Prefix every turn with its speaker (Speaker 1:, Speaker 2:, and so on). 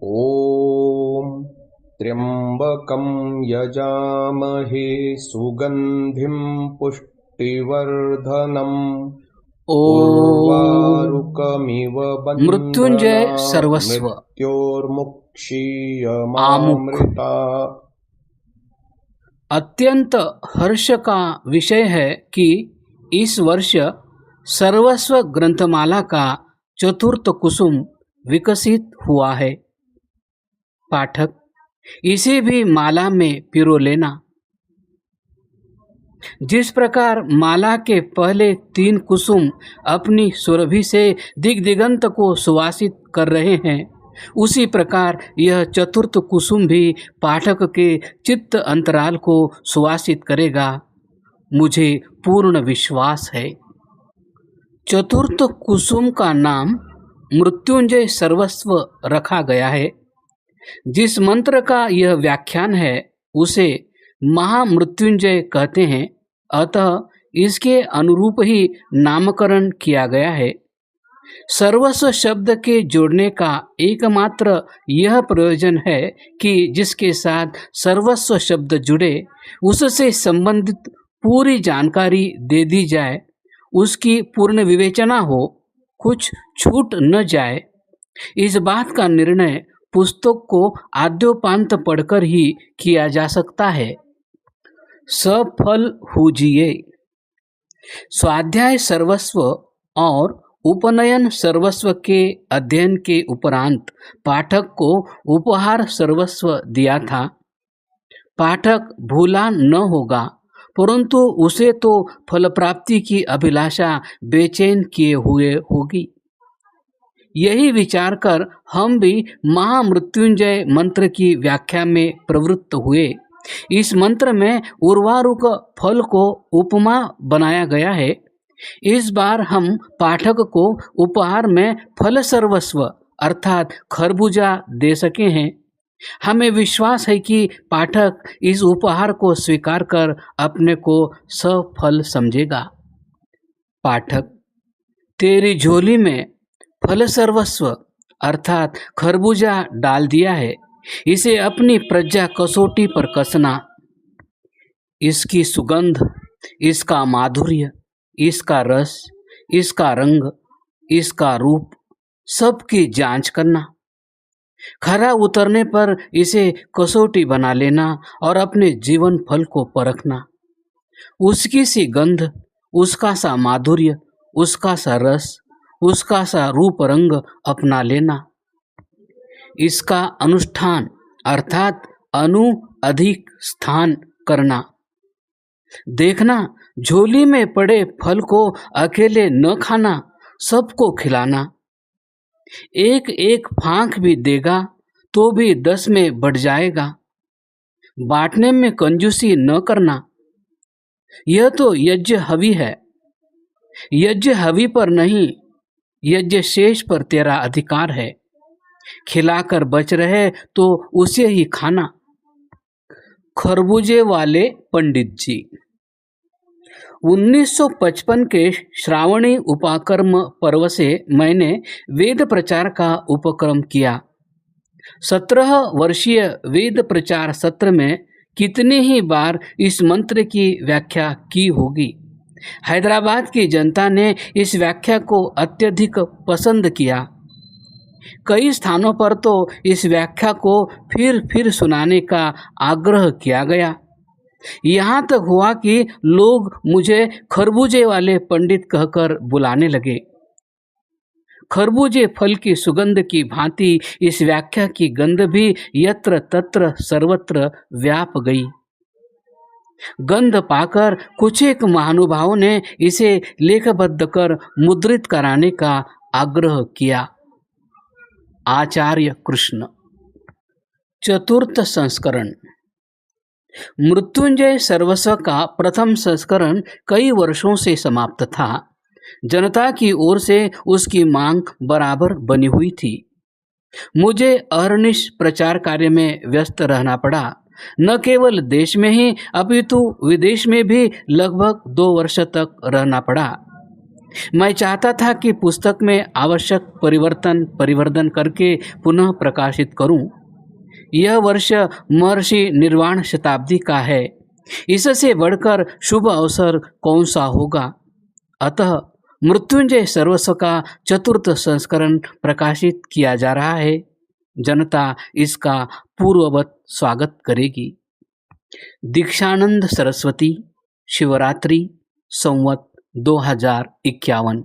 Speaker 1: ॐ त्र्यम्बकं यजामहे सुगन्धिं पुष्टिवर्धनम् उर्वारुकमिव
Speaker 2: मृत्युंजय
Speaker 1: बन्धनात्
Speaker 2: सर्वस्व
Speaker 1: मृत्योर्मुक्षीयमामृता।
Speaker 2: अत्यंत हर्ष का विषय है कि इस वर्ष सर्वस्व ग्रंथमाला का चतुर्थ कुसुम विकसित हुआ है। पाठक, इसे भी माला में पिरो लेना। जिस प्रकार माला के पहले 3 कुसुम अपनी सुरभि से दिग्दिगंत को सुवासित कर रहे हैं, उसी प्रकार यह चतुर्थ कुसुम भी पाठक के चित्त अंतराल को सुवासित करेगा, मुझे पूर्ण विश्वास है। चतुर्थ कुसुम का नाम मृत्युंजय सर्वस्व रखा गया है। जिस मंत्र का यह व्याख्यान है उसे महामृत्युंजय कहते हैं, अतः इसके अनुरूप ही नामकरण किया गया है। सर्वस्व शब्द के जोड़ने का एकमात्र यह प्रयोजन है कि जिसके साथ सर्वस्व शब्द जुड़े उससे संबंधित पूरी जानकारी दे दी जाए, उसकी पूर्ण विवेचना हो, कुछ छूट न जाए। इस बात का निर्णय पुस्तक को आद्योपांत पढ़कर ही किया जा सकता है। सफल हुजिए। स्वाध्याय सर्वस्व और उपनयन सर्वस्व के अध्ययन के उपरांत पाठक को उपहार सर्वस्व दिया था। पाठक भूला न होगा, परंतु उसे तो फल प्राप्ति की अभिलाषा बेचैन किए हुए होगी। यही विचार कर हम भी महामृत्युंजय मंत्र की व्याख्या में प्रवृत्त हुए। इस मंत्र में उर्वारुक फल को उपमा बनाया गया है। इस बार हम पाठक को उपहार में फल सर्वस्व अर्थात खरबूजा दे सके हैं। हमें विश्वास है कि पाठक इस उपहार को स्वीकार कर अपने को सफल समझेगा। पाठक, तेरी झोली में फल सर्वस्व अर्थात खरबूजा डाल दिया है। इसे अपनी प्रज्ञा कसौटी पर कसना। इसकी सुगंध, इसका माधुर्य, इसका रस, इसका रंग, इसका रूप, सबकी जांच करना। खरा उतरने पर इसे कसौटी बना लेना और अपने जीवन फल को परखना। उसकी सी गंध, उसका सा माधुर्य, उसका सा रस, उसका सा रूप रंग अपना लेना। इसका अनुष्ठान अर्थात अधिक स्थान करना। देखना, झोली में पड़े फल को अकेले न खाना, सबको खिलाना। एक एक फांक भी देगा तो भी 10 में बढ़ जाएगा। बांटने में कंजूसी न करना। यह तो यज्ञ हवि है। यज्ञ हवि पर नहीं, यज्ञ शेष पर तेरा अधिकार है। खिलाकर बच रहे तो उसे ही खाना। खरबूजे वाले पंडित जी। 1955 के श्रावणी उपाकर्म पर्व से मैंने वेद प्रचार का उपक्रम किया। 17 वर्षीय वेद प्रचार सत्र में कितने ही बार इस मंत्र की व्याख्या की होगी। हैदराबाद की जनता ने इस व्याख्या को अत्यधिक पसंद किया। कई स्थानों पर तो इस व्याख्या को फिर सुनाने का आग्रह किया गया। यहाँ तक हुआ कि लोग मुझे खरबूजे वाले पंडित कहकर बुलाने लगे। खरबूजे फल की सुगंध की भांति इस व्याख्या की गंध भी यत्र तत्र सर्वत्र व्याप गई। गंध पाकर कुछ एक महानुभावों ने इसे लेखबद्ध कर मुद्रित कराने का आग्रह किया। आचार्य कृष्ण। चतुर्थ संस्करण। मृत्युंजय सर्वस्व का प्रथम संस्करण कई वर्षों से समाप्त था। जनता की ओर से उसकी मांग बराबर बनी हुई थी। मुझे अहर्निश प्रचार कार्य में व्यस्त रहना पड़ा। न केवल देश में ही अपितु विदेश में भी लगभग 2 वर्ष तक रहना पड़ा। मैं चाहता था कि पुस्तक में आवश्यक परिवर्धन करके पुनः प्रकाशित करूं। यह वर्ष महर्षि निर्वाण शताब्दी का है। इससे बढ़कर शुभ अवसर कौन सा होगा। अतः मृत्युंजय सर्वस्व का 4th संस्करण प्रकाशित किया जा रहा है। जनता इसका पूर्ववत स्वागत करेगी। दीक्षानंद सरस्वती, शिवरात्रि, संवत 2051।